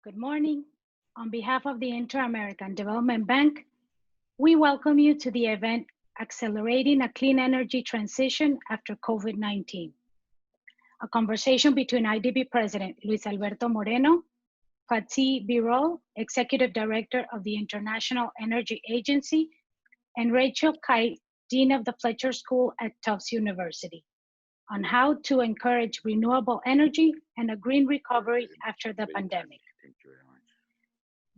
Good morning. On behalf of the Inter-American Development Bank, we welcome you to the event Accelerating a Clean Energy Transition After COVID-19, a conversation between IDB President Luis Alberto Moreno, Fatih Birol, Executive Director of the International Energy Agency, and Rachel Kyte, Dean of the Fletcher School at Tufts University, on how to encourage renewable energy and a green recovery after the pandemic. Thank you very much.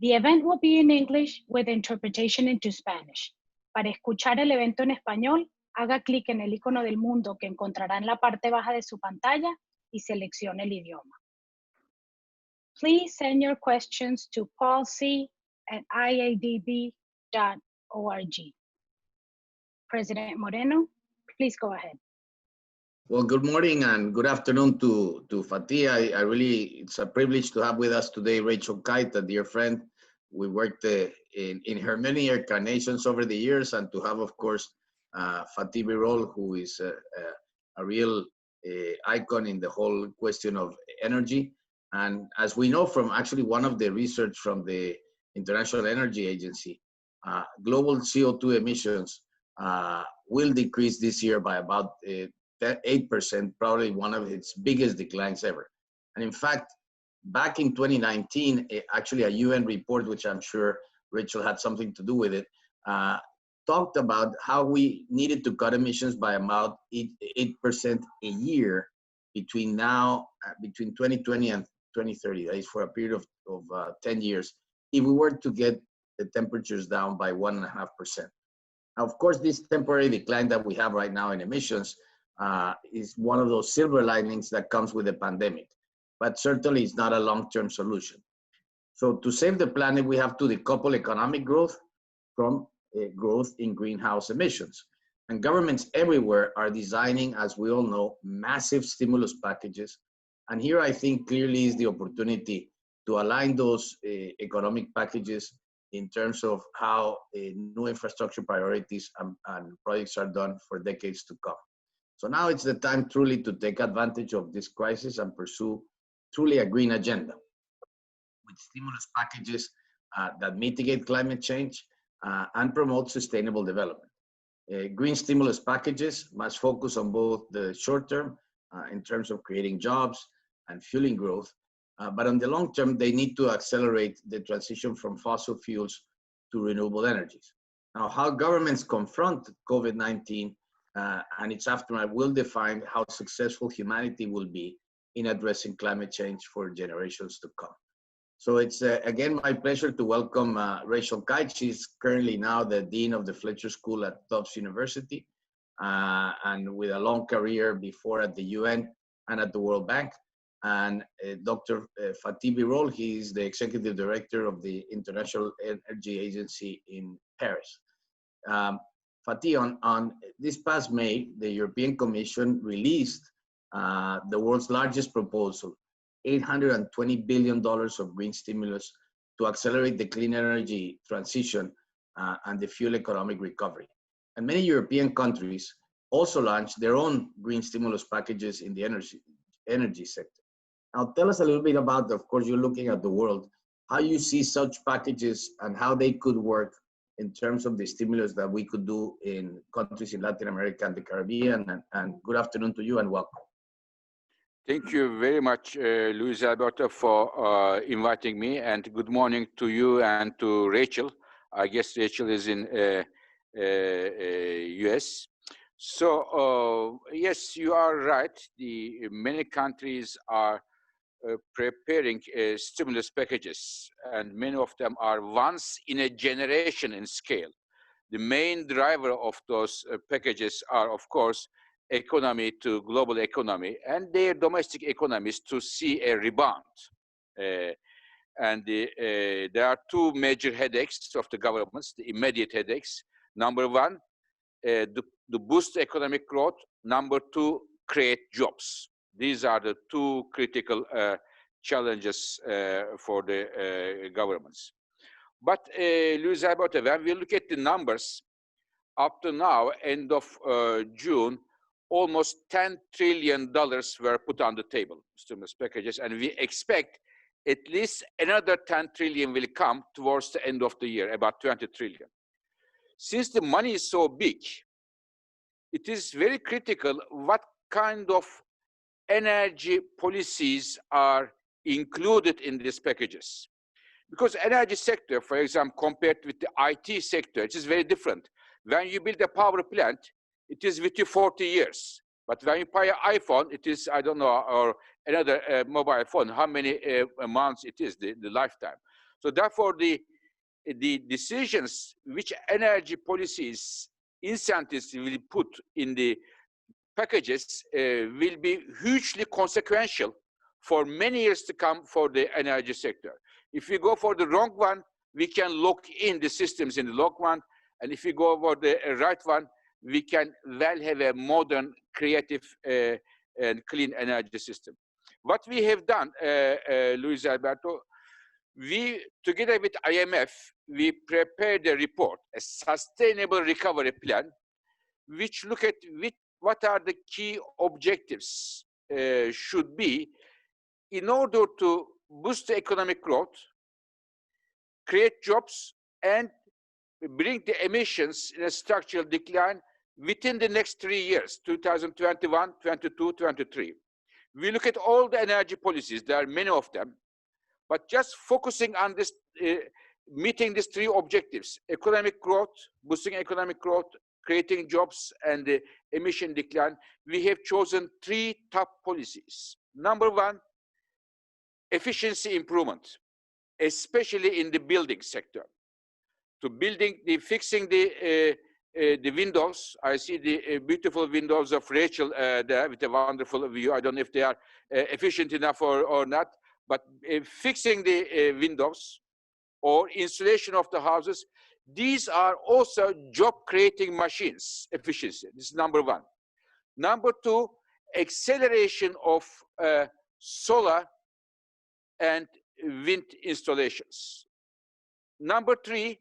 The event will be in English with interpretation into Spanish. Para escuchar el evento en español, haga clic en el icono del mundo que encontrará en la parte baja de su pantalla y seleccione el idioma. Please send your questions to paulc@iadb.org. President Moreno, please go ahead. Well, good morning and good afternoon to Fatih. It's a privilege to have with us today Rachel Kyte, a dear friend. We worked in her many incarnations over the years, and to have, of course, Fatih Birol, who is a real icon in the whole question of energy. And as we know from actually one of the research from the International Energy Agency, global CO2 emissions will decrease this year by about 8%, probably one of its biggest declines ever. And in fact, back in 2019, actually a UN report, which I'm sure Rachel had something to do with it, talked about how we needed to cut emissions by about 8% a year between 2020 and 2030. That is for a period of 10 years, if we were to get the temperatures down by 1.5%. Now, of course, this temporary decline that we have right now in emissions is one of those silver linings that comes with the pandemic, but certainly it's not a long-term solution. So to save the planet, we have to decouple economic growth from growth in greenhouse emissions. And governments everywhere are designing, as we all know, massive stimulus packages. And here I think clearly is the opportunity to align those economic packages in terms of how new infrastructure priorities and projects are done for decades to come. So now it's the time truly to take advantage of this crisis and pursue truly a green agenda with stimulus packages that mitigate climate change and promote sustainable development. Green stimulus packages must focus on both the short term in terms of creating jobs and fueling growth, but on the long term, they need to accelerate the transition from fossil fuels to renewable energies. Now, how governments confront COVID-19 and its aftermath will define how successful humanity will be in addressing climate change for generations to come. So it's, again, my pleasure to welcome Rachel Kyte. She's currently now the Dean of the Fletcher School at Tufts University, and with a long career before at the UN and at the World Bank. And Dr. Fatih Birol, he's the Executive Director of the International Energy Agency in Paris. Fatih, on this past May, the European Commission released the world's largest proposal, $820 billion of green stimulus to accelerate the clean energy transition and the fuel economic recovery. And many European countries also launched their own green stimulus packages in the energy sector. Now, tell us a little bit about, of course, you're looking at the world, how you see such packages and how they could work in terms of the stimulus that we could do in countries in Latin America and the Caribbean. And good afternoon to you and welcome. Thank you very much, Luis Alberto, for inviting me, and good morning to you and to Rachel. I guess Rachel is in US. So yes, you are right. Many countries are preparing stimulus packages, and many of them are once in a generation in scale. The main driver of those packages are, of course, economy to global economy and their domestic economies to see a rebound. And there are two major headaches of the governments, the immediate headaches. Number one, to boost economic growth. Number two, create jobs. These are the two critical challenges for the governments. But Luis Alberto, when we look at the numbers, up to now, end of June, almost $10 trillion were put on the table, stimulus packages, and we expect at least another 10 trillion will come towards the end of the year, about 20 trillion. Since the money is so big, it is very critical what kind of energy policies are included in these packages. Because energy sector, for example, compared with the IT sector, it is very different. When you build a power plant, it is with you 40 years. But when you buy an iPhone, it is, I don't know, or another mobile phone, how many months it is, the lifetime. So therefore, the decisions which energy policies, incentives will put in the packages will be hugely consequential for many years to come for the energy sector. If we go for the wrong one, we can lock in the systems in the wrong one. And if we go for the right one, we can well have a modern, creative, and clean energy system. What we have done, Luis Alberto, we, together with IMF, we prepared a report, a sustainable recovery plan, which look at what are the key objectives should be in order to boost the economic growth, create jobs, and bring the emissions in a structural decline within the next 3 years, 2021, 22, 23. We look at all the energy policies, there are many of them, but just focusing on this, meeting these three objectives: economic growth, boosting economic growth, creating jobs, and the emission decline, we have chosen three top policies. Number one, efficiency improvement, especially in the building sector. To fixing the windows. I see the beautiful windows of Rachel there with a wonderful view. I don't know if they are efficient enough or not, but fixing the windows or insulation of the houses, these are also job-creating machines, efficiency. This is number one. Number two, acceleration of solar and wind installations. Number three,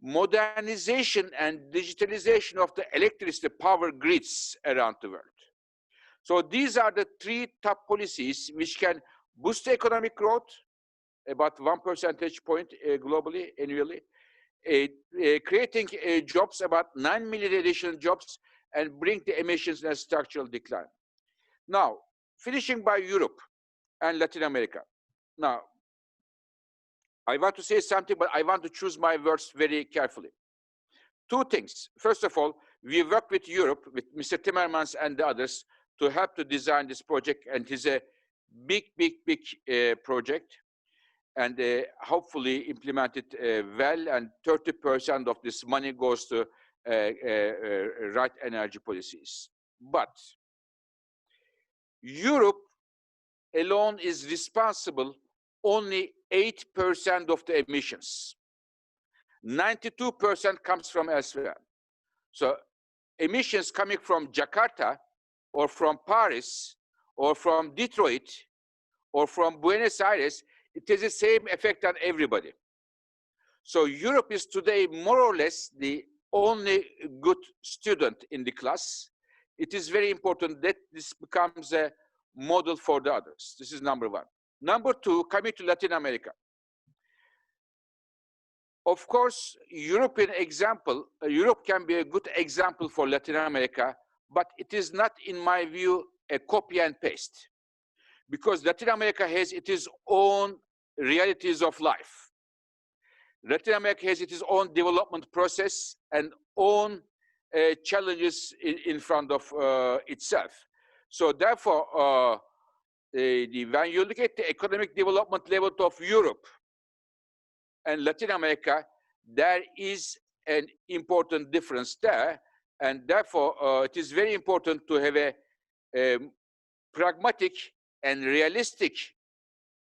modernization and digitalization of the electricity power grids around the world. So these are the three top policies which can boost the economic growth, about 1 percentage point globally, annually, creating jobs, about 9 million additional jobs, and bring the emissions in a structural decline. Now, finishing by Europe and Latin America. Now, I want to say something, but I want to choose my words very carefully. Two things. First of all, we work with Europe, with Mr. Timmermans and the others, to help to design this project, and it is a big project, and hopefully implemented well, and 30% of this money goes to right energy policies. But Europe alone is responsible only 8% of the emissions. 92% comes from elsewhere. So emissions coming from Jakarta or from Paris or from Detroit or from Buenos Aires, it has the same effect on everybody. So Europe is today more or less the only good student in the class. It is very important that this becomes a model for the others. This is number one. Number two, coming to Latin America. Of course, European example, Europe can be a good example for Latin America, but it is not, in my view, a copy and paste. Because Latin America has its own realities of life. Latin America has its own development process and own challenges in front of itself. So therefore, when you look at the economic development level of Europe and Latin America, there is an important difference there. And therefore, it is very important to have a pragmatic and realistic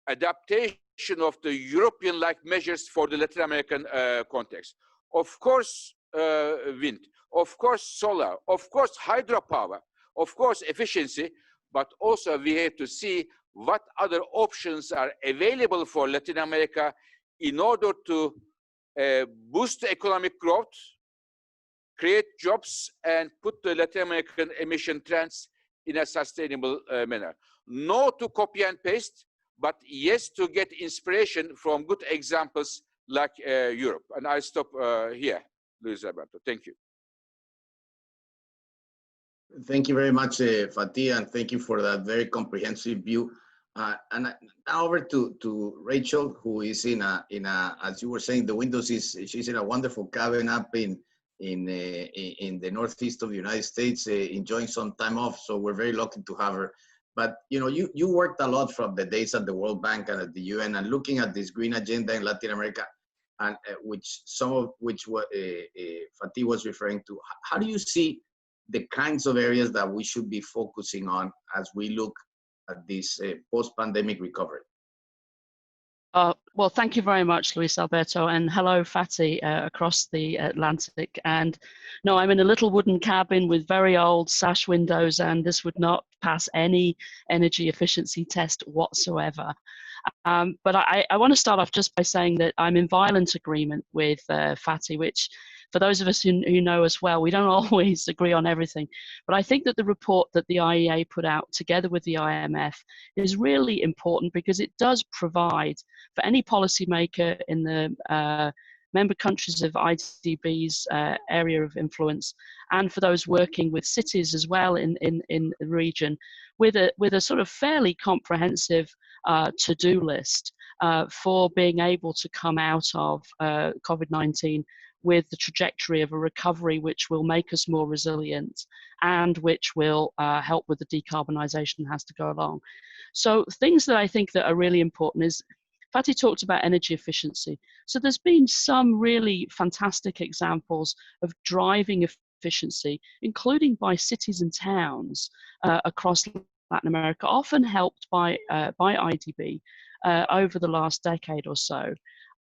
adaptation of the European-like measures for the Latin American context. Of course, wind, of course, solar, of course, hydropower, of course, efficiency, but also we have to see what other options are available for Latin America in order to boost the economic growth, create jobs, and put the Latin American emission trends in a sustainable manner. No to copy and paste, but yes, to get inspiration from good examples like Europe. And I stop here, Luis Alberto. Thank you. Thank you very much, Fatih, and thank you for that very comprehensive view. And now over to Rachel, who is as you were saying, the windows she's in a wonderful cabin up in the northeast of the United States, enjoying some time off. So we're very lucky to have her. But you worked a lot from the days at the World Bank and at the UN, and looking at this green agenda in Latin America, and some of which Fatih was referring to. How do you see the kinds of areas that we should be focusing on as we look at this post-pandemic recovery? Well, thank you very much, Luis Alberto, and hello, Fatih, across the Atlantic. And no, I'm in a little wooden cabin with very old sash windows, and this would not pass any energy efficiency test whatsoever. But I want to start off just by saying that I'm in violent agreement with Fatih, which, for those of us who know us well, we don't always agree on everything. But I think that the report that the IEA put out together with the IMF is really important, because it does provide for any policymaker in the member countries of IDB's area of influence, and for those working with cities as well in the region, with a sort of fairly comprehensive to-do list for being able to come out of COVID-19 with the trajectory of a recovery which will make us more resilient and which will help with the decarbonisation that has to go along. So things that I think that are really important is, Fatih talked about energy efficiency. So there's been some really fantastic examples of driving efficiency, including by cities and towns across Latin America, often helped by IDB over the last decade or so.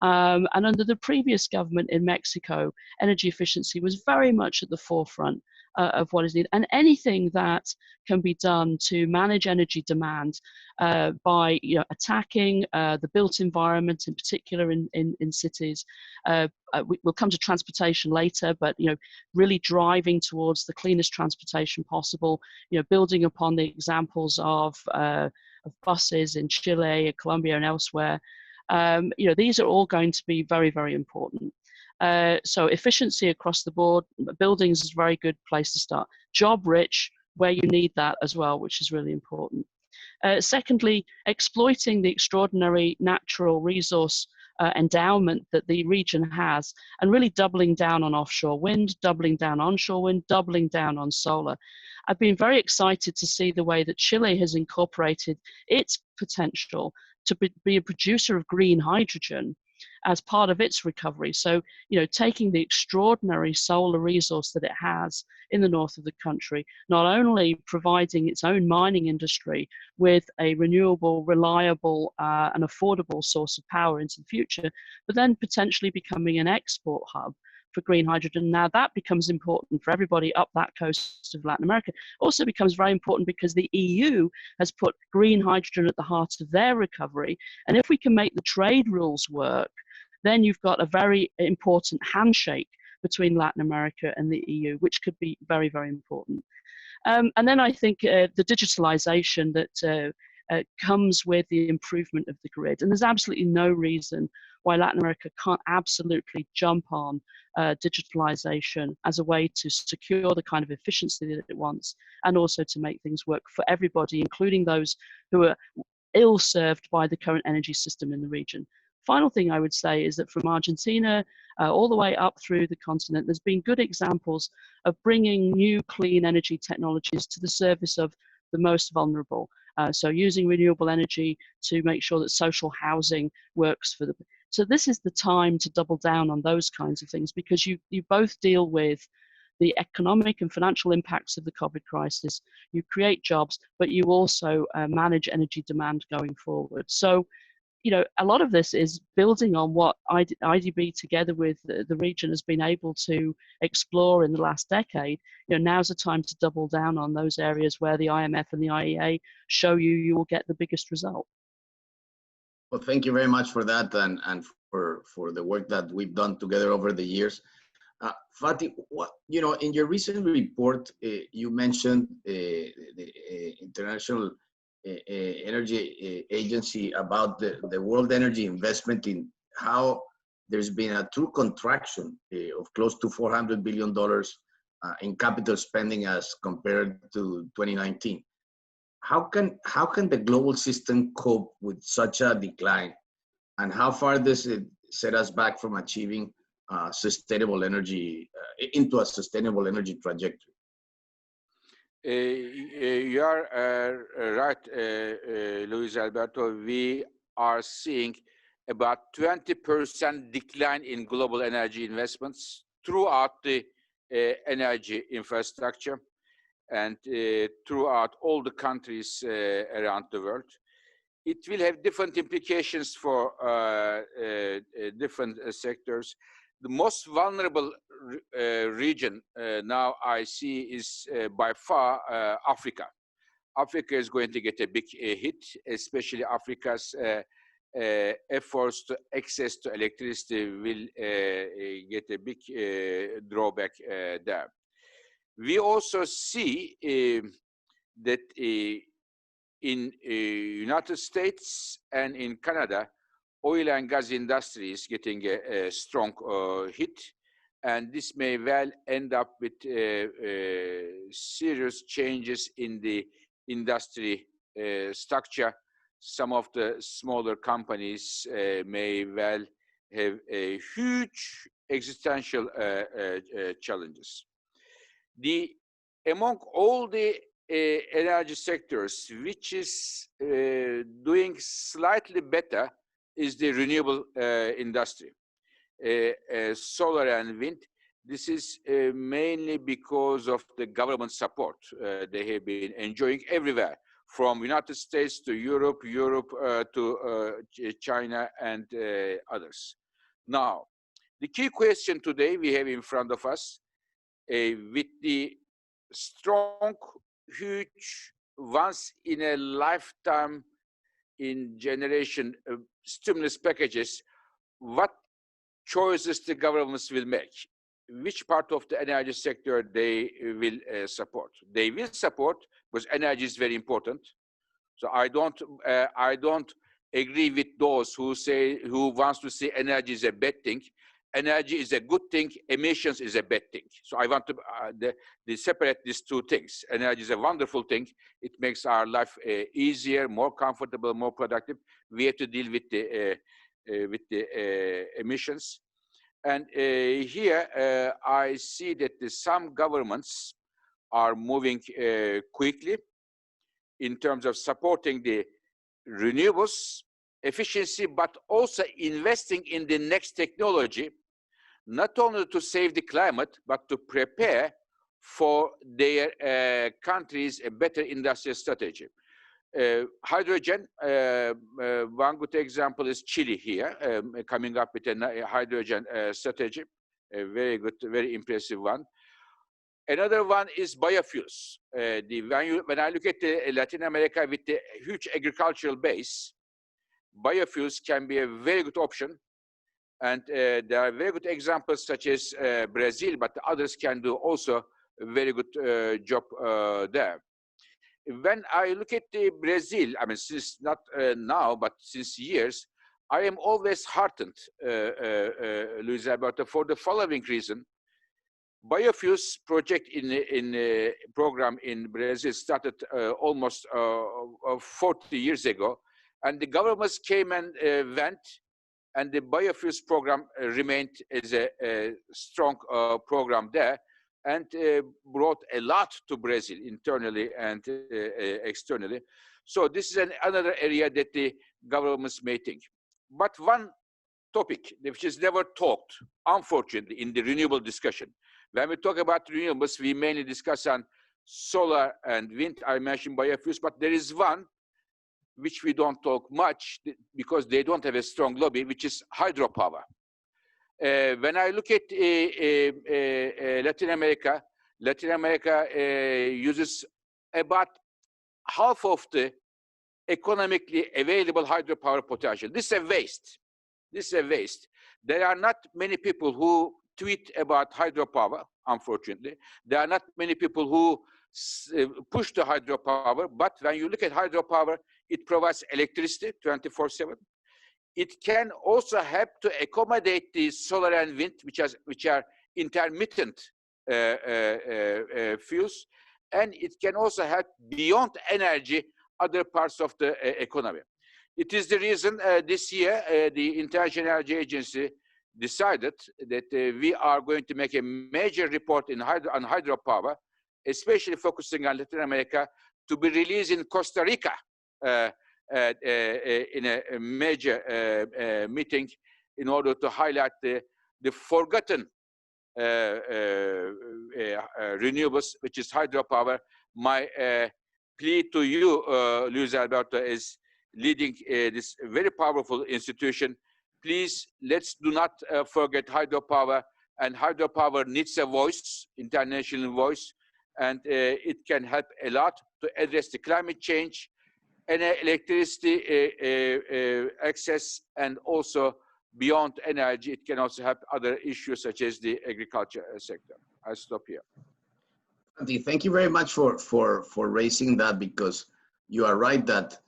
And under the previous government in Mexico, energy efficiency was very much at the forefront of what is needed. And anything that can be done to manage energy demand by attacking the built environment, in particular in cities. We'll come to transportation later, but really driving towards the cleanest transportation possible. Building upon the examples of buses in Chile, Colombia, and elsewhere. These are all going to be very, very important. So efficiency across the board, buildings is a very good place to start. Job rich, where you need that as well, which is really important. Secondly, exploiting the extraordinary natural resource endowment that the region has, and really doubling down on offshore wind, doubling down on onshore wind, doubling down on solar. I've been very excited to see the way that Chile has incorporated its potential to be a producer of green hydrogen as part of its recovery. So, taking the extraordinary solar resource that it has in the north of the country, not only providing its own mining industry with a renewable, reliable, and affordable source of power into the future, but then potentially becoming an export hub for green hydrogen. Now that becomes important for everybody up that coast of Latin America. Also becomes very important because the EU has put green hydrogen at the heart of their recovery. And if we can make the trade rules work, then you've got a very important handshake between Latin America and the EU, which could be very, very important. And then I think the digitalization that comes with the improvement of the grid. And there's absolutely no reason why Latin America can't absolutely jump on digitalization as a way to secure the kind of efficiency that it wants, and also to make things work for everybody, including those who are ill-served by the current energy system in the region. Final thing I would say is that from Argentina all the way up through the continent, there's been good examples of bringing new clean energy technologies to the service of the most vulnerable. So using renewable energy to make sure that social housing works for the. So this is the time to double down on those kinds of things, because you both deal with the economic and financial impacts of the COVID crisis, you create jobs, but you also manage energy demand going forward. So, a lot of this is building on what IDB together with the region has been able to explore in the last decade. Now's the time to double down on those areas where the IMF and the IEA show you will get the biggest result. Well, thank you very much for that, and for the work that we've done together over the years. Fatih, in your recent report, you mentioned the International Energy Agency about the world energy investment, in how there's been a true contraction of close to $400 billion in capital spending as compared to 2019. How can the global system cope with such a decline, and how far does it set us back from achieving sustainable energy into a sustainable energy trajectory? You are right, Luis Alberto. We are seeing about 20% decline in global energy investments throughout the energy infrastructure and throughout all the countries around the world. It will have different implications for different sectors. The most vulnerable region now I see is by far Africa. Africa is going to get a big hit, especially Africa's efforts to access to electricity will get a big drawback there. We also see that in United States and in Canada, oil and gas industry is getting a strong hit, and this may well end up with serious changes in the industry structure. Some of the smaller companies may well have a huge existential challenges. Among all the energy sectors, which is doing slightly better is the renewable industry, solar and wind. This is mainly because of the government support they have been enjoying everywhere, from United States to Europe, to China and others. Now, the key question today we have in front of us, with the strong, huge, once in a lifetime in generation stimulus packages, what choices the governments will make, which part of the energy sector they will support. They will support, because energy is very important. So I don't agree with those who wants to say energy is a bad thing. Energy is a good thing, emissions is a bad thing. So I want to separate these two things. Energy is a wonderful thing. It makes our life easier, more comfortable, more productive. We have to deal with the emissions. And here I see that some governments are moving quickly in terms of supporting the renewables, efficiency, but also investing in the next technology, not only to save the climate, but to prepare for their countries a better industrial strategy. Hydrogen, one good example is Chile here, coming up with a hydrogen strategy, a very good, very impressive one. Another one is biofuels. When I look at Latin America with the huge agricultural base, biofuels can be a very good option. And there are very good examples such as Brazil, but others can do also a very good job there. When I look at Brazil, I mean, since not now, but since years, I am always heartened, Luis Alberto, for the following reason. Biofuels project in program in Brazil started almost 40 years ago, and the governments came and went, and the biofuels program remained as a strong program there, and brought a lot to Brazil internally and externally. So this is another area that the governments may think. But one topic which is never talked, unfortunately, in the renewable discussion. When we talk about renewables, we mainly discuss on solar and wind. I mentioned biofuels, but there is one which we don't talk much because they don't have a strong lobby, which is hydropower. When I look at Latin America uses about half of the economically available hydropower potential. This is a waste. This is a waste. There are not many people who tweet about hydropower, unfortunately. There are not many people who push to hydropower. But when you look at hydropower, it provides electricity 24/7. It can also help to accommodate the solar and wind, which are intermittent fuels, and it can also help beyond energy other parts of the economy. It is the reason this year the International Energy Agency decided that we are going to make a major report on hydropower, especially focusing on Latin America, to be released in Costa Rica in a major meeting in order to highlight the forgotten renewables, which is hydropower. My plea to you, Luis Alberto, is leading this very powerful institution. Please, let's do not forget hydropower, and hydropower needs a voice, international voice, and it can help a lot to address the climate change and electricity access, and also beyond energy, it can also help other issues such as the agriculture sector. I'll stop here. Thank you very much for raising that, because you are right that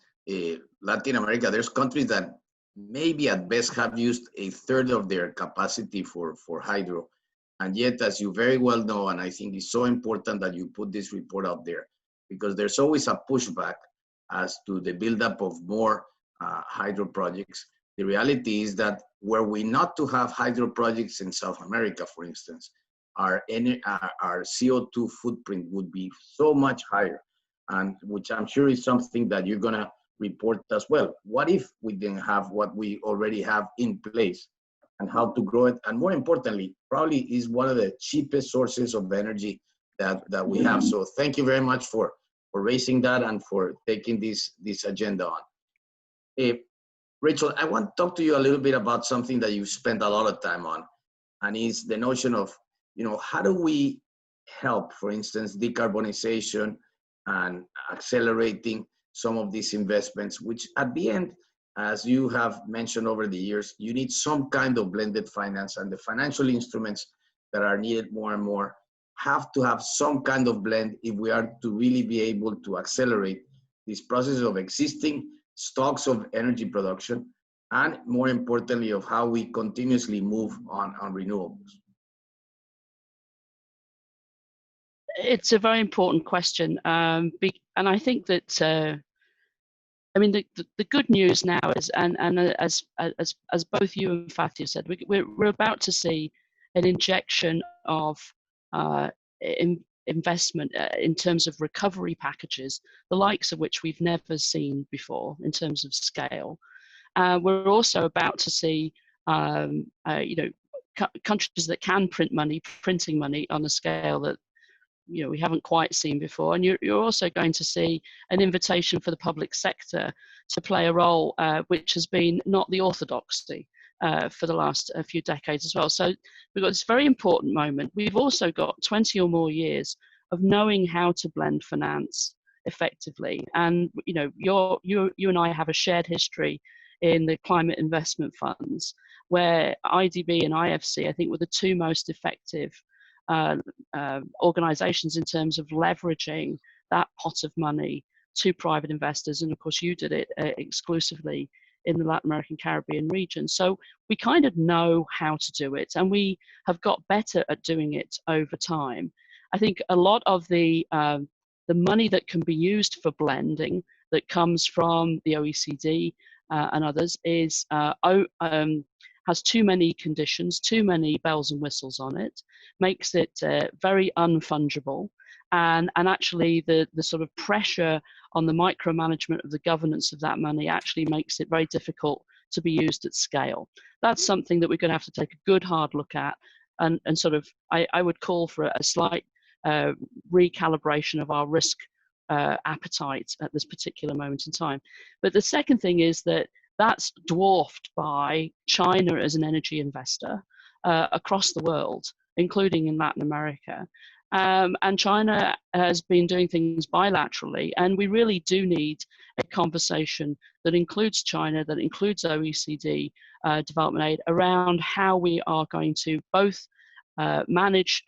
Latin America, there's countries that maybe at best have used a third of their capacity for hydro. And yet, as you very well know, and I think it's so important that you put this report out there, because there's always a pushback as to the buildup of more hydro projects. The reality is that were we not to have hydro projects in South America, for instance, our CO2 footprint would be so much higher, and which I'm sure is something that you're gonna report as well. What if we didn't have what we already have in place, and how to grow it? And more importantly, probably is one of the cheapest sources of energy that we have. So thank you very much for raising that and for taking this agenda on. Rachel, I want to talk to you a little bit about something that you've spent a lot of time on, and is the notion of, how do we help, for instance, decarbonization and accelerating some of these investments, which at the end, as you have mentioned over the years, you need some kind of blended finance, and the financial instruments that are needed more and more have to have some kind of blend if we are to really be able to accelerate this process of existing stocks of energy production, and more importantly, of how we continuously move on renewables. It's a very important question, and I think that I mean the good news now is, and as both you and Fatih said, we're about to see an injection of investment in terms of recovery packages, the likes of which we've never seen before in terms of scale. We're also about to see, countries that can printing money on a scale that we haven't quite seen before. And you're also going to see an invitation for the public sector to play a role which has been not the orthodoxy for the last few decades as well. So we've got this very important moment. We've also got 20 or more years of knowing how to blend finance effectively. And you and I have a shared history in the climate investment funds, where IDB and IFC, I think, were the two most effective organizations in terms of leveraging that pot of money to private investors. And of course, you did it exclusively in the Latin American Caribbean region. So we kind of know how to do it, and we have got better at doing it over time. I think a lot of the money that can be used for blending that comes from the OECD and others is has too many conditions, too many bells and whistles on it, makes it very unfungible, and actually the sort of pressure on the micromanagement of the governance of that money actually makes it very difficult to be used at scale. That's something that we're going to have to take a good hard look at, and sort of I would call for a slight recalibration of our risk appetite at this particular moment in time. But the second thing is that that's dwarfed by China as an energy investor across the world, including in Latin America. And China has been doing things bilaterally, and we really do need a conversation that includes China, that includes OECD development aid, around how we are going to both manage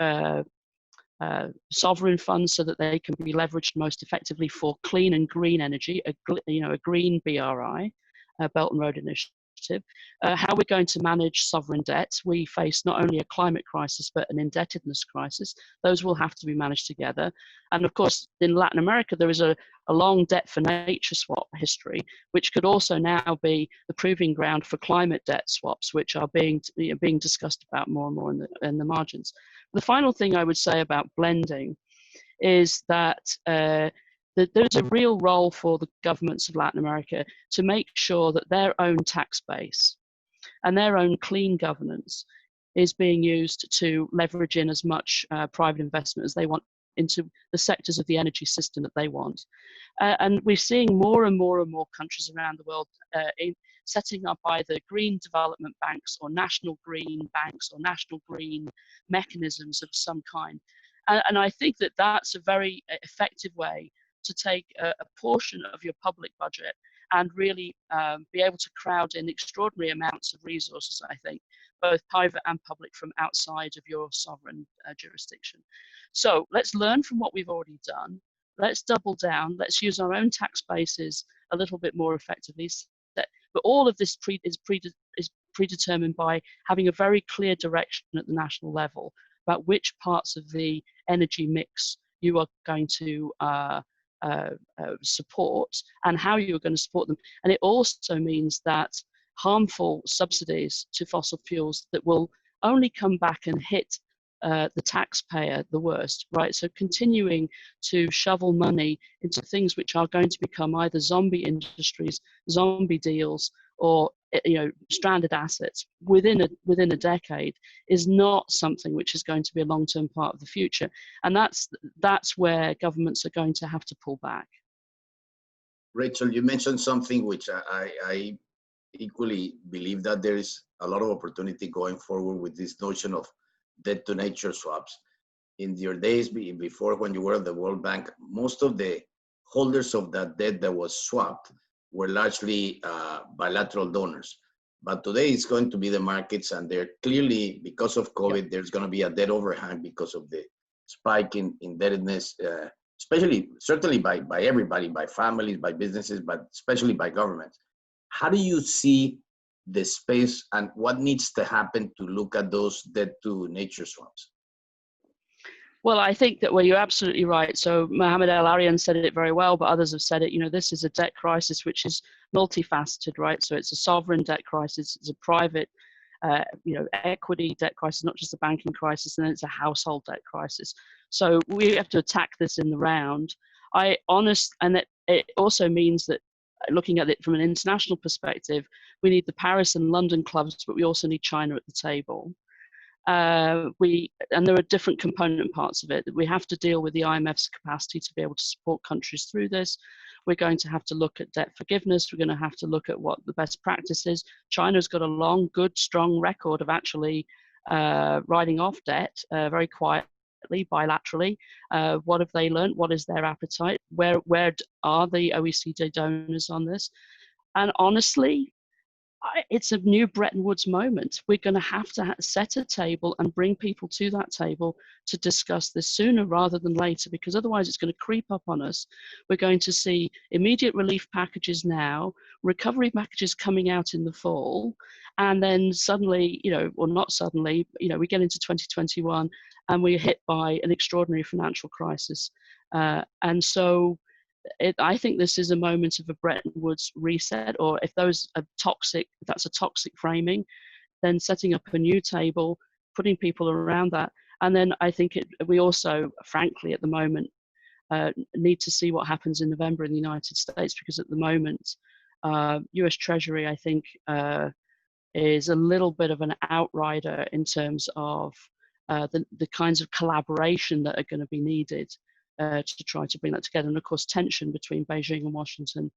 sovereign funds so that they can be leveraged most effectively for clean and green energy, a green BRI, Belt and Road Initiative. How we're going to manage sovereign debt. We face not only a climate crisis, but an indebtedness crisis. Those will have to be managed together. And of course, in Latin America, there is a long debt for nature swap history, which could also now be the proving ground for climate debt swaps, which are being discussed about more and more in the margins. The final thing I would say about blending is that there's a real role for the governments of Latin America to make sure that their own tax base and their own clean governance is being used to leverage in as much private investment as they want into the sectors of the energy system that they want. And we're seeing more and more countries around the world setting up either green development banks or national green banks or national green mechanisms of some kind. And I think that that's a very effective way to take a portion of your public budget and really be able to crowd in extraordinary amounts of resources, I think, both private and public, from outside of your sovereign jurisdiction. So let's learn from what we've already done. Let's double down. Let's use our own tax bases a little bit more effectively. But all of this is predetermined by having a very clear direction at the national level about which parts of the energy mix you are going to support and how you're going to support them. And it also means that harmful subsidies to fossil fuels that will only come back and hit the taxpayer the worst, right? So continuing to shovel money into things which are going to become either zombie industries, zombie deals, or stranded assets within a decade is not something which is going to be a long-term part of the future. And that's where governments are going to have to pull back. Rachel, you mentioned something which I equally believe, that there is a lot of opportunity going forward with this notion of debt to nature swaps. In your days before, when you were at the World Bank, most of the holders of that debt that was swapped were largely bilateral donors. But today it's going to be the markets, and they're clearly, because of COVID, there's going to be a debt overhang because of the spike in indebtedness, certainly by everybody, by families, by businesses, but especially by governments. How do you see the space, and what needs to happen to look at those debt to nature swaps? Well, I think that, well, you're absolutely right. So Mohamed El-Arian said it very well, but others have said it. This is a debt crisis which is multifaceted, right? So it's a sovereign debt crisis, it's a private, equity debt crisis, not just a banking crisis, and then it's a household debt crisis. So we have to attack this in the round. And it also means that, looking at it from an international perspective, we need the Paris and London clubs, but we also need China at the table. And there are different component parts of it. We have to deal with the IMF's capacity to be able to support countries through this. We're going to have to look at debt forgiveness. We're going to have to look at what the best practice is. China's got a long, good, strong record of actually writing off debt very quietly, bilaterally. What have they learned? What is their appetite? Where are the OECD donors on this? And honestly, it's a new Bretton Woods moment. We're going to have to set a table and bring people to that table to discuss this sooner rather than later, because otherwise it's going to creep up on us. We're going to see immediate relief packages now, recovery packages coming out in the fall, and then suddenly, or not suddenly, we get into 2021 and we're hit by an extraordinary financial crisis. And so I think this is a moment of a Bretton Woods reset, or if that's a toxic framing, then setting up a new table, putting people around that. And then I think we also, frankly, at the moment, need to see what happens in November in the United States, because at the moment, US Treasury, I think, is a little bit of an outrider in terms of the kinds of collaboration that are going to be needed to try to bring that together. And of course, tension between Beijing and Washington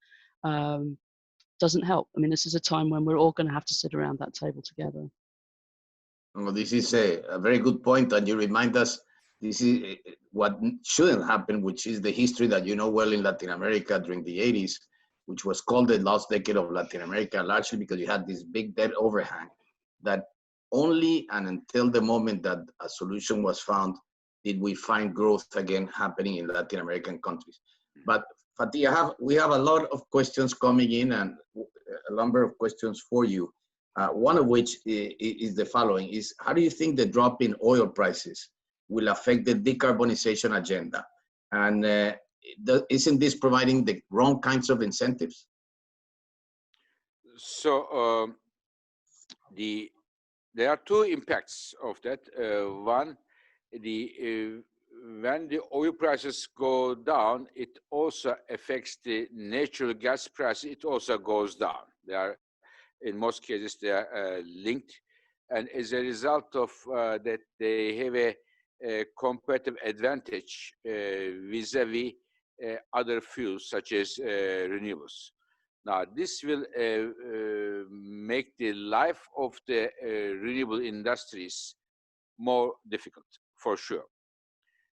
doesn't help. I mean, this is a time when we're all going to have to sit around that table together. Well, this is a very good point, and you remind us this is what shouldn't happen, which is the history that you know well in Latin America during the 80s, which was called the lost decade of Latin America, largely because you had this big debt overhang that only and until the moment that a solution was found did we find growth again happening in Latin American countries. But Fatih, we have a lot of questions coming in and a number of questions for you. One of which is the following, is how do you think the drop in oil prices will affect the decarbonization agenda? And isn't this providing the wrong kinds of incentives? So there are two impacts of that. One, when the oil prices go down, it also affects the natural gas price. It also goes down. They are, in most cases, they are linked, and as a result of that, they have a competitive advantage vis-a-vis other fuels such as renewables. Now, this will make the life of the renewable industries more difficult, for sure.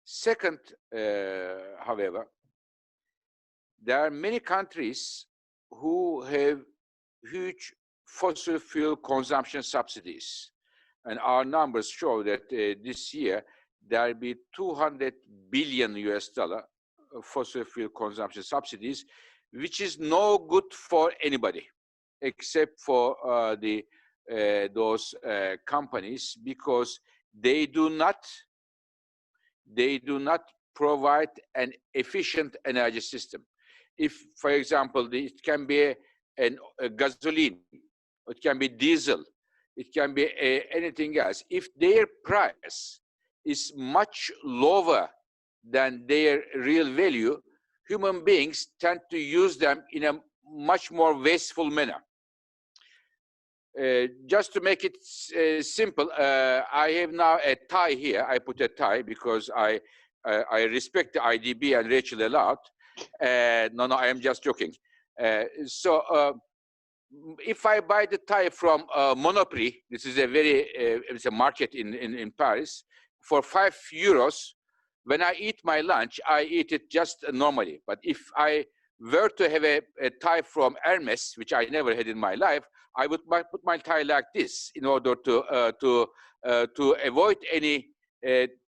Second, however, there are many countries who have huge fossil fuel consumption subsidies. And our numbers show that this year, there will be $200 billion fossil fuel consumption subsidies, which is no good for anybody except for those companies, because they do not provide an efficient energy system. If, for example, it can be a gasoline, it can be diesel, it can be anything else. If their price is much lower than their real value, human beings tend to use them in a much more wasteful manner. Just to make it simple, I have now a tie here. I put a tie because I respect the IDB and Rachel a lot. No, I am just joking. If I buy the tie from Monoprix, this is a very, it's a market in Paris, for €5, when I eat my lunch, I eat it just normally. But if I were to have a tie from Hermes, which I never had in my life, I would put my tie like this in order to avoid any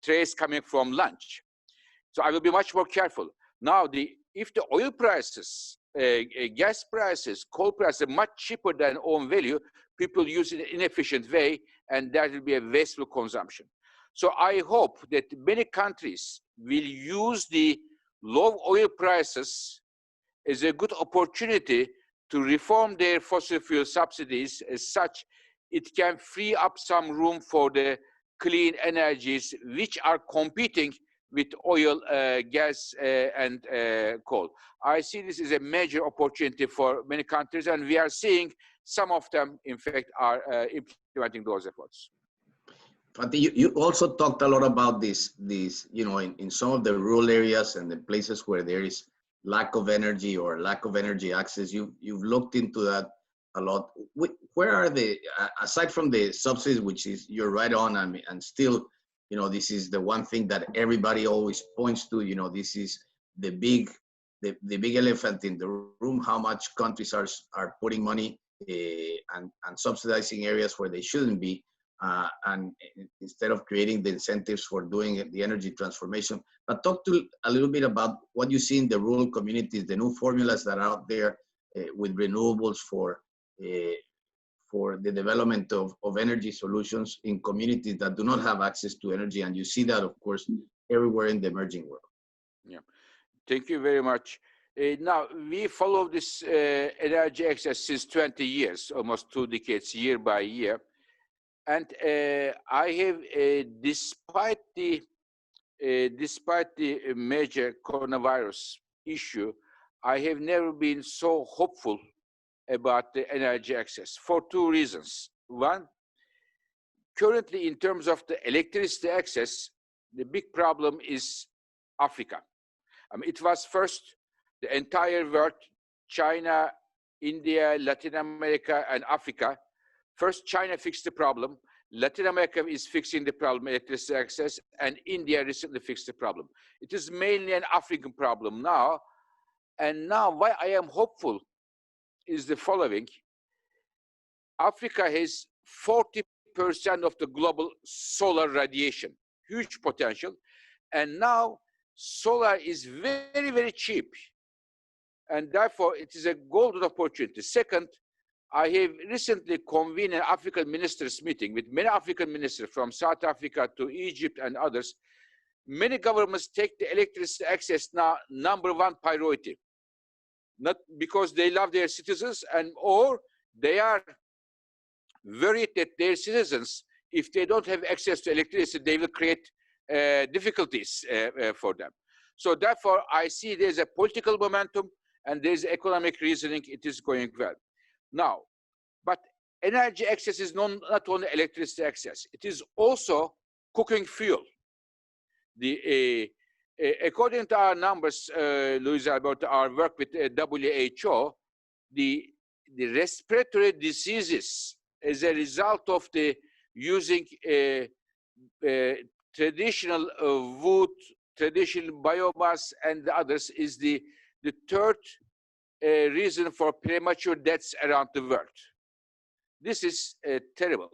trace coming from lunch. So I will be much more careful. Now, if the oil prices, gas prices, coal prices are much cheaper than own value, people use it in an inefficient way, and that will be a wasteful consumption. So I hope that many countries will use the low oil prices as a good opportunity to reform their fossil fuel subsidies. As such, it can free up some room for the clean energies which are competing with oil, gas, and coal. I see this as a major opportunity for many countries, and we are seeing some of them, in fact, are implementing those efforts. Fatih, you also talked a lot about this, in some of the rural areas and the places where there is lack of energy or lack of energy access. You've looked into that a lot. Where are the, aside from the subsidies, which is, you're right on, and still, this is the one thing that everybody always points to, this is the big elephant in the room, how much countries are putting money and subsidizing areas where they shouldn't be. And instead of creating the incentives for doing the energy transformation. But talk a little bit about what you see in the rural communities, the new formulas that are out there with renewables for the development of energy solutions in communities that do not have access to energy. And you see that, of course, everywhere in the emerging world. Yeah, thank you very much. Now, we follow this energy access since 20 years, almost 2 decades, year by year. And I have, despite the major coronavirus issue, I have never been so hopeful about the energy access for 2 reasons. One, currently in terms of the electricity access, the big problem is Africa. I mean, it was first the entire world, China, India, Latin America, and Africa. First, China fixed the problem. Latin America is fixing the problem, electricity access, and India recently fixed the problem. It is mainly an African problem now. And now, why I am hopeful is the following. Africa has 40% of the global solar radiation, huge potential. And now solar is very, very cheap. And therefore, it is a golden opportunity. Second, I have recently convened an African ministers meeting with many African ministers from South Africa to Egypt and others. Many governments take the electricity access now #1 priority, not because they love their citizens or they are worried that their citizens, if they don't have access to electricity, they will create difficulties for them. So therefore, I see there's a political momentum and there's economic reasoning, it is going well. Now, but energy access is not only electricity access, it is also cooking fuel. According to our numbers, Luis Alberto, our work with WHO, the respiratory diseases as a result of the using traditional wood, traditional biomass, and the others is the third reason for premature deaths around the world. This is terrible.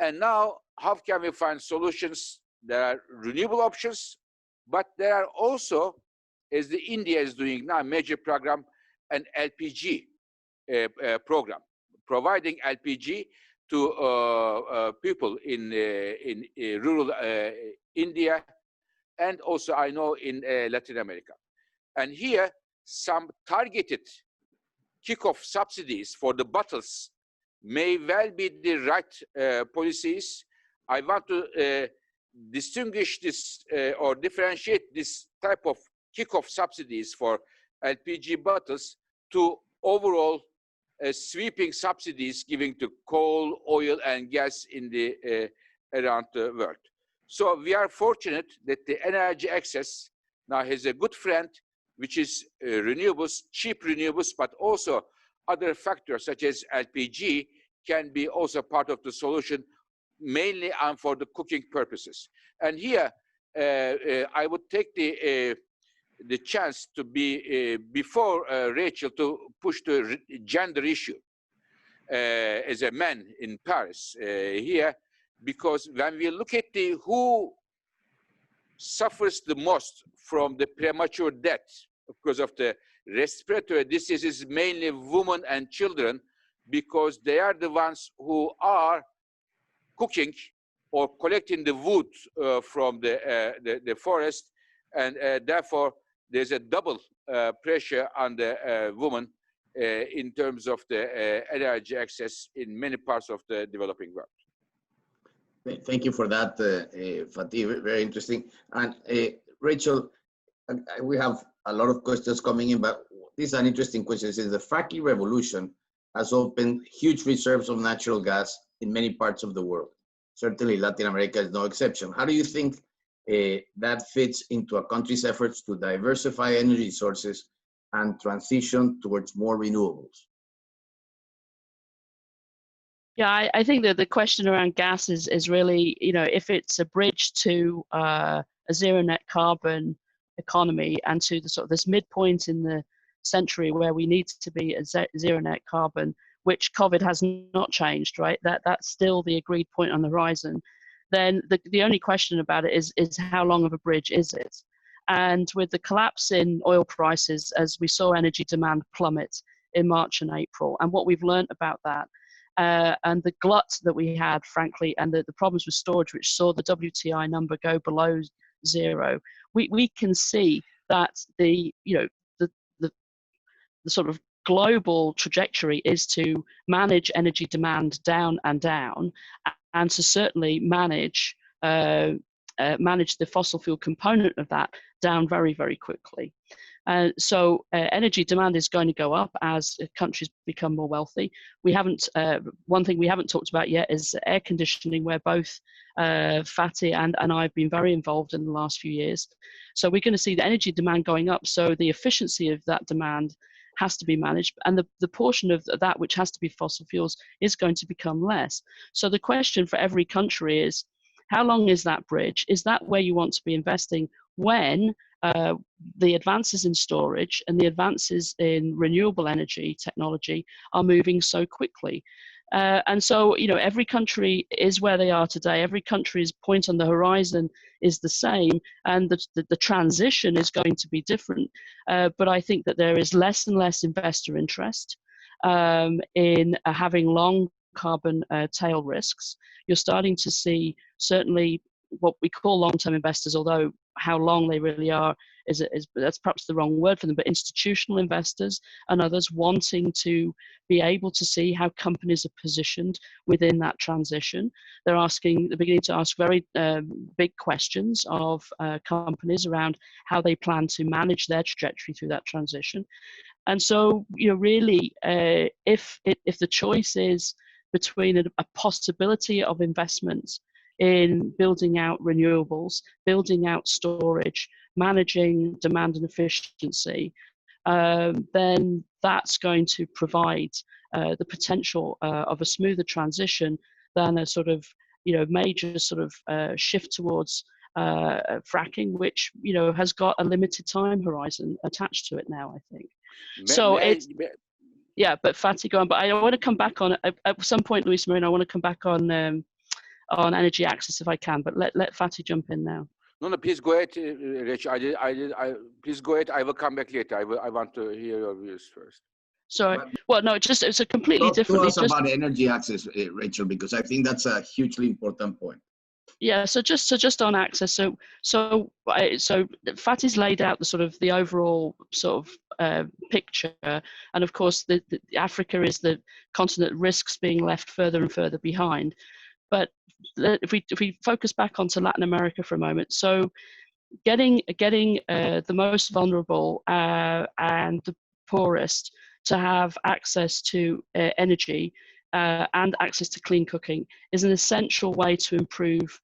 And now, how can we find solutions? There are renewable options, but there are also, as the India is doing now, a major program, an LPG program, providing LPG to people in rural India, and also I know in Latin America. And here, some targeted kickoff subsidies for the bottles may well be the right policies. I want to distinguish this or differentiate this type of kickoff subsidies for LPG bottles to overall sweeping subsidies giving to coal, oil, and gas in the around the world. So we are fortunate that the energy access now has a good friend, which is renewables, cheap renewables, but also other factors such as LPG can be also part of the solution, mainly for the cooking purposes. And here, I would take the chance to be before Rachel to push the gender issue as a man in Paris here, because when we look at who suffers the most from the premature death because of the respiratory diseases, mainly women and children, because they are the ones who are cooking or collecting the wood from the forest, and therefore there's a double pressure on the woman in terms of the energy access in many parts of the developing world. Thank you for that, Fatih. Very interesting. And Rachel, we have a lot of questions coming in, but this is an interesting question. It says the fracking revolution has opened huge reserves of natural gas in many parts of the world. Certainly Latin America is no exception. How do you think that fits into a country's efforts to diversify energy sources and transition towards more renewables? Yeah, I think that the question around gas is really, you know, if it's a bridge to a zero net carbon economy and to the sort of this midpoint in the century where we need to be at zero net carbon, which COVID has not changed, right? That's still the agreed point on the horizon. Then the only question about it is how long of a bridge is it? And with the collapse in oil prices, as we saw energy demand plummet in March and April, and what we've learned about that, and the glut that we had, frankly, and the problems with storage, which saw the WTI number go below zero, we can see that the sort of global trajectory is to manage energy demand down and down, and to certainly manage the fossil fuel component of that down very, very quickly. So energy demand is going to go up as countries become more wealthy. We haven't, one thing we haven't talked about yet is air conditioning, where both Fatih and I have been very involved in the last few years. So we're going to see the energy demand going up. So the efficiency of that demand has to be managed, and the portion of that which has to be fossil fuels is going to become less. So the question for every country is, how long is that bridge? Is that where you want to be investing when the advances in storage and the advances in renewable energy technology are moving so quickly? And so, you know, every country is where they are today. Every country's point on the horizon is the same, and the transition is going to be different. But I think that there is less and less investor interest in having long carbon tail risks. You're starting to see certainly what we call long-term investors, although how long they really are is that's perhaps the wrong word for them, but institutional investors and others wanting to be able to see how companies are positioned within that transition. They're beginning to ask very big questions of companies around how they plan to manage their trajectory through that transition. And so, you know, really, if the choice is between a possibility of investments in building out renewables, building out storage, managing demand and efficiency, then that's going to provide the potential of a smoother transition than a sort of, you know, major sort of shift towards fracking, which, you know, has got a limited time horizon attached to it now, I think. Yeah, but Fatih, go on. But I want to come back on at some point, Luis Moreno. I want to come back on energy access if I can. But let Fatih jump in now. No, please go ahead, Rachel. Please go ahead. I will come back later. I want to hear your views first. Sorry. Well, no, it's a completely different. Talk to us about energy access, Rachel, because I think that's a hugely important point. Yeah, so just on access, so Fatih's laid out the overall sort of picture, and of course the Africa is the continent that risks being left further and further behind. But if we focus back onto Latin America for a moment, so getting the most vulnerable and the poorest to have access to energy and access to clean cooking is an essential way to improve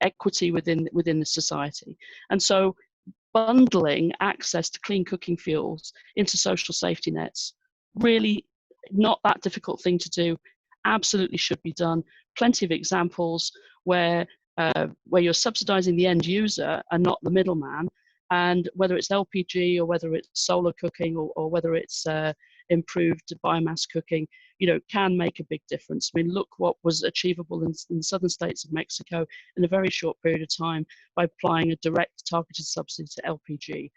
equity within the society. And so bundling access to clean cooking fuels into social safety nets, really not that difficult thing to do, absolutely should be done. Plenty of examples where you're subsidizing the end user and not the middleman, and whether it's LPG or whether it's solar cooking or whether it's improved biomass cooking, you know, can make a big difference. I mean, look what was achievable in the southern states of Mexico in a very short period of time by applying a direct targeted subsidy to LPG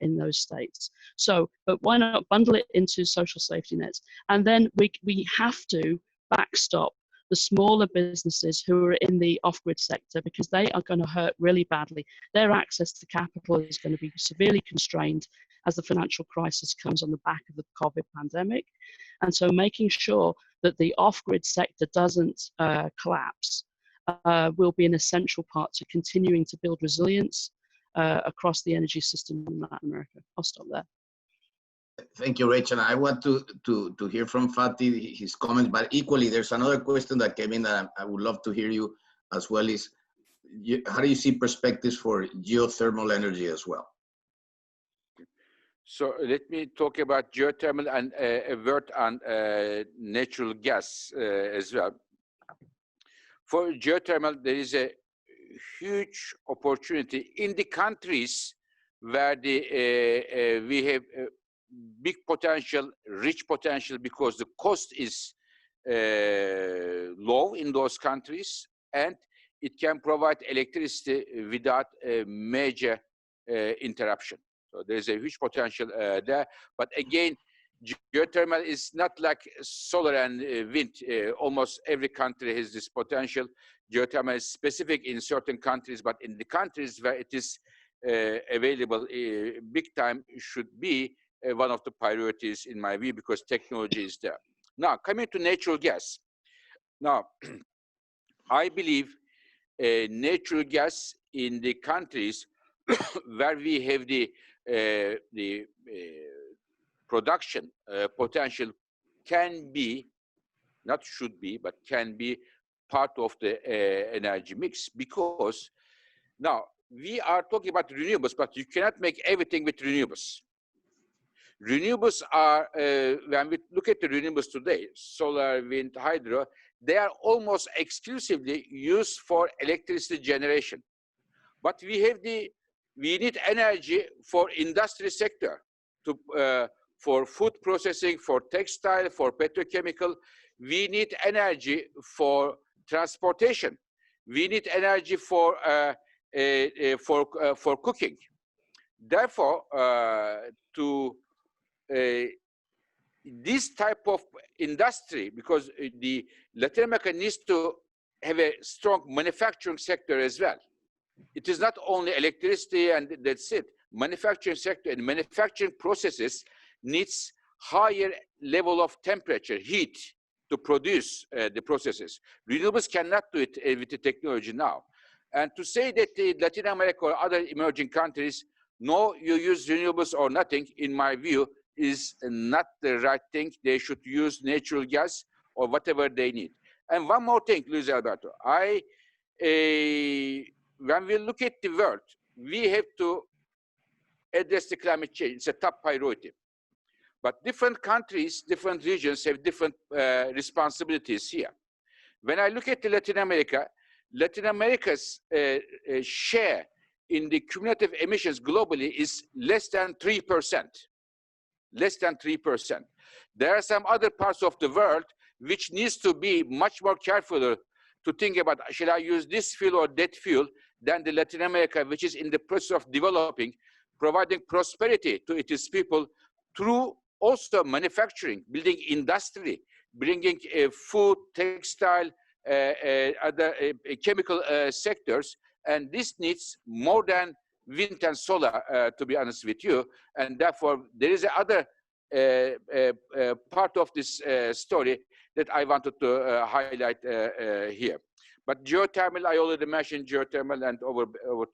in those states. So, but why not bundle it into social safety nets? And then we have to backstop the smaller businesses who are in the off-grid sector, because they are going to hurt really badly. Their access to capital is going to be severely constrained as the financial crisis comes on the back of the COVID pandemic. And so making sure that the off-grid sector doesn't collapse will be an essential part to continuing to build resilience across the energy system in Latin America. I'll stop there. Thank you, Rachel. I want to hear from Fatih, his comments, but equally, there's another question that came in that I would love to hear you as well, is how do you see perspectives for geothermal energy as well? So let me talk about geothermal and a word on natural gas as well. For geothermal, there is a huge opportunity in the countries where we have big potential, rich potential, because the cost is low in those countries, and it can provide electricity without a major interruption. So there's a huge potential there. But again, geothermal is not like solar and wind. Almost every country has this potential. Geothermal is specific in certain countries, but in the countries where it is available big time, should be one of the priorities in my view, because technology is there. Now, coming to natural gas. Now, I believe natural gas in the countries where we have the production potential can be, not should be, but can be part of the energy mix, because now we are talking about renewables, but you cannot make everything with renewables. Renewables are, when we look at the renewables today, solar, wind, hydro, they are almost exclusively used for electricity generation. But we need energy for industry sector to for food processing, for textile, for petrochemical. We need energy for transportation. We need energy for cooking. Therefore, this type of industry, because the Latin America needs to have a strong manufacturing sector as well. It is not only electricity and that's it. Manufacturing sector and manufacturing processes needs higher level of temperature, heat to produce the processes. Renewables cannot do it with the technology now. And to say that Latin America or other emerging countries, no, you use renewables or nothing, in my view, is not the right thing. They should use natural gas or whatever they need. And one more thing, Luis Alberto, when we look at the world, we have to address the climate change. It's a top priority. But different countries, different regions have different responsibilities here. When I look at Latin America, Latin America's share in the cumulative emissions globally is less than 3%. Less than 3%. There are some other parts of the world which needs to be much more careful to think about, should I use this fuel or that fuel, than the Latin America, which is in the process of developing, providing prosperity to its people through also manufacturing, building industry, bringing food, textile, other chemical sectors. And this needs more than wind and solar, to be honest with you. And therefore, there is another part of this story that I wanted to highlight here. But geothermal, I already mentioned geothermal, and over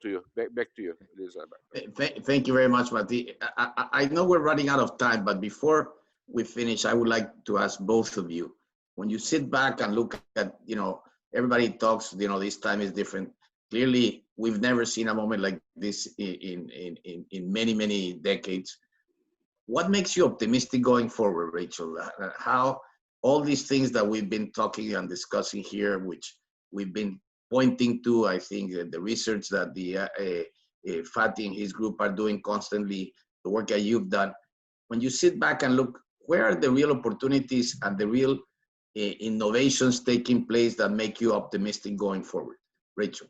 to you, back to you, Elizabeth. Thank you very much, Fatih. I know we're running out of time, but before we finish, I would like to ask both of you, when you sit back and look at, everybody talks, this time is different. Clearly, we've never seen a moment like this in many, many decades. What makes you optimistic going forward, Rachel? How all these things that we've been talking and discussing here, which we've been pointing to, I think the research that the Fatih and his group are doing constantly, the work that you've done. When you sit back and look, where are the real opportunities and the real innovations taking place that make you optimistic going forward? Rachel.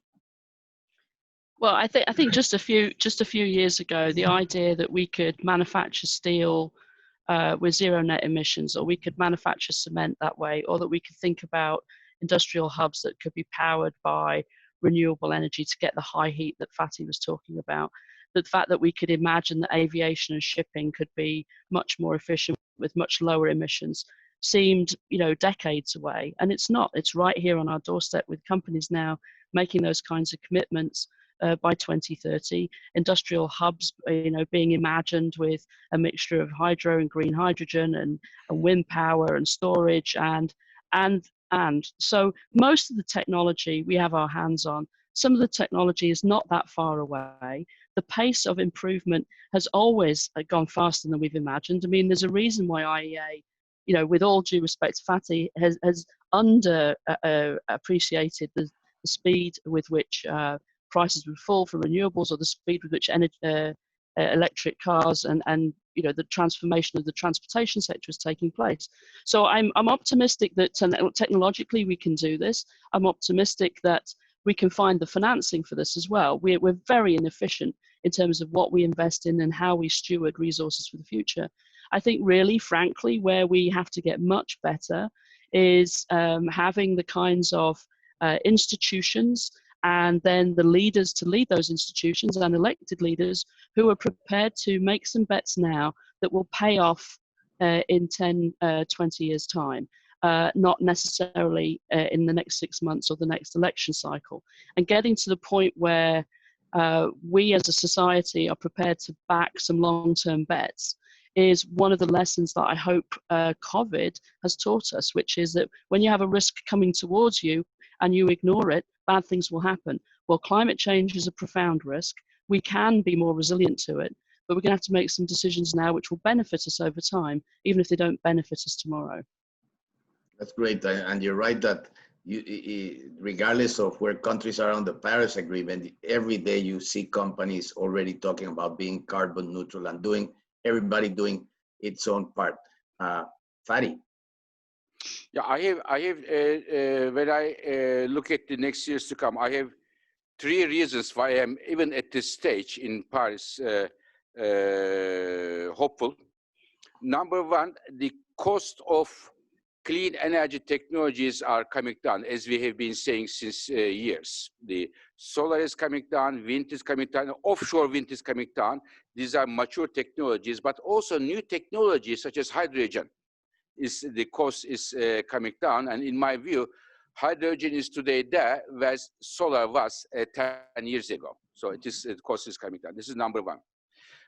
Well, I think just a few years ago, the idea that we could manufacture steel with zero net emissions, or we could manufacture cement that way, or that we could think about industrial hubs that could be powered by renewable energy to get the high heat that Fatih was talking about. The fact that we could imagine that aviation and shipping could be much more efficient with much lower emissions seemed, decades away. And it's not. It's right here on our doorstep, with companies now making those kinds of commitments. By 2030, industrial hubs, being imagined with a mixture of hydro and green hydrogen and wind power and storage and so most of the technology we have our hands on. Some of the technology is not that far away. The pace of improvement has always gone faster than we've imagined. I mean, there's a reason why IEA, with all due respect to Fatih, has under appreciated the speed with which prices would fall for renewables, or the speed with which electric cars and the transformation of the transportation sector is taking place. So I'm optimistic that technologically we can do this. I'm optimistic that we can find the financing for this as well. We're very inefficient in terms of what we invest in and how we steward resources for the future. I think really, frankly, where we have to get much better is having the kinds of institutions and then the leaders to lead those institutions and elected leaders who are prepared to make some bets now that will pay off in 10, 20 years' time, not necessarily in the next 6 months or the next election cycle. And getting to the point where we as a society are prepared to back some long-term bets is one of the lessons that I hope COVID has taught us, which is that when you have a risk coming towards you and you ignore it, bad things will happen. Well, climate change is a profound risk. We can be more resilient to it, but we're going to have to make some decisions now which will benefit us over time, even if they don't benefit us tomorrow. That's great. And you're right that regardless of where countries are on the Paris Agreement, every day you see companies already talking about being carbon neutral and everybody doing its own part. Fatih. Yeah, I have when I look at the next years to come, I have 3 reasons why I'm even at this stage in Paris hopeful. Number one, the cost of clean energy technologies are coming down, as we have been saying since years. The solar is coming down, wind is coming down, offshore wind is coming down. These are mature technologies, but also new technologies such as hydrogen. The cost is coming down, and in my view, hydrogen is today there, whereas solar was 10 years ago. So the cost is coming down. This is number one.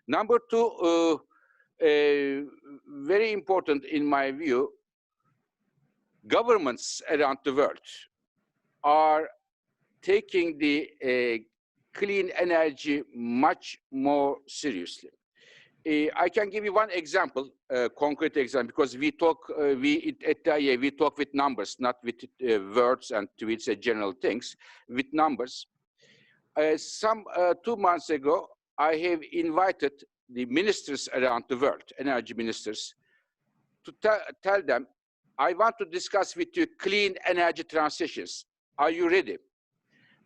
Number two, very important in my view, governments around the world are taking the clean energy much more seriously. I can give you one example, concrete example, because we talk, at TIA, we talk with numbers, not with words and tweets and general things, with numbers. 2 months ago, I have invited the ministers around the world, energy ministers, to tell them, I want to discuss with you clean energy transitions. Are you ready?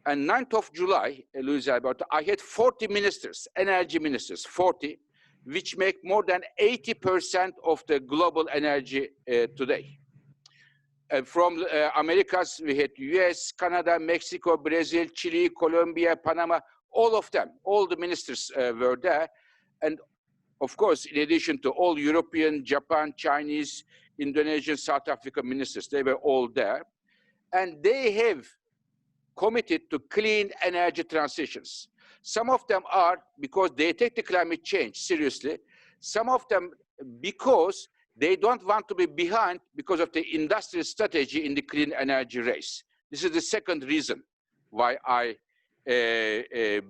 And 9th of July, Luis Alberto, I had 40 ministers, energy ministers, 40, which make more than 80% of the global energy today. From Americas, we had US, Canada, Mexico, Brazil, Chile, Colombia, Panama, all of them, all the ministers were there. And of course, in addition to all European, Japan, Chinese, Indonesian, South African ministers, they were all there. And they have committed to clean energy transitions. Some of them are because they take the climate change seriously. Some of them because they don't want to be behind because of the industrial strategy in the clean energy race. This is the second reason why I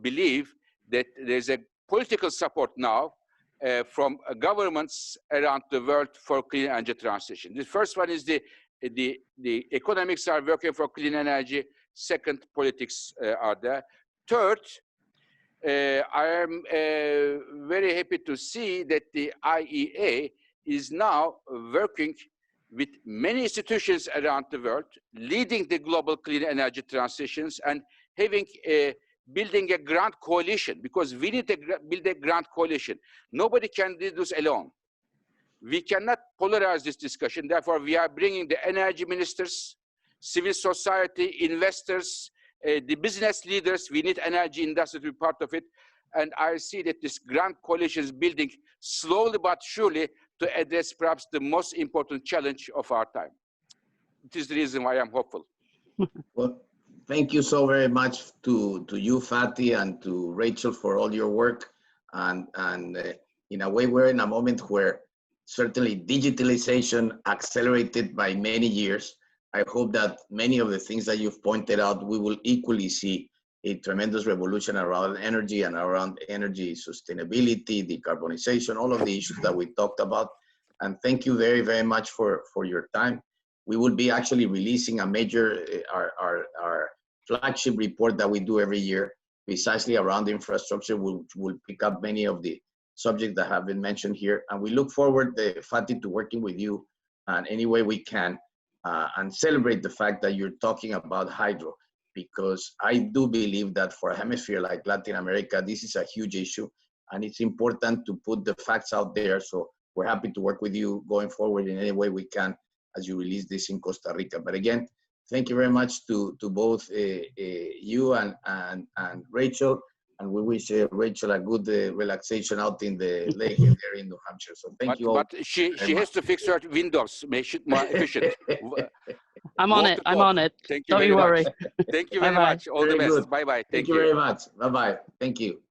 believe that there's a political support now from governments around the world for clean energy transition. The first one is the economics are working for clean energy. Second, politics are there. Third, I am very happy to see that the IEA is now working with many institutions around the world, leading the global clean energy transitions and having building a grand coalition, because we need to build a grand coalition. Nobody can do this alone. We cannot polarize this discussion. Therefore, we are bringing the energy ministers, civil society, investors, the business leaders. We need energy industry to be part of it. And I see that this grand coalition is building slowly but surely to address perhaps the most important challenge of our time. It is the reason why I'm hopeful. Well, thank you so very much to you, Fatih, and to Rachel for all your work. And in a way, we're in a moment where certainly digitalization accelerated by many years. I hope that many of the things that you've pointed out, we will equally see a tremendous revolution around energy and around energy sustainability, decarbonization, all of the issues that we talked about. And thank you very, very much for your time. We will be actually releasing a major, our flagship report that we do every year, precisely around infrastructure. We'll pick up many of the subjects that have been mentioned here. And we look forward, Fatih, to working with you in any way we can and celebrate the fact that you're talking about hydro, because I do believe that for a hemisphere like Latin America, this is a huge issue and it's important to put the facts out there. So we're happy to work with you going forward in any way we can as you release this in Costa Rica. But again, thank you very much to both you and Rachel. And we wish Rachel a good relaxation out in the lake there in New Hampshire. So thank you all. But she has to fix her windows, make it more efficient. I'm on it. I'm on it. Thank you. Don't you worry. Thank you very much. All the best. Bye-bye. Thank you very much. Bye-bye. Thank you.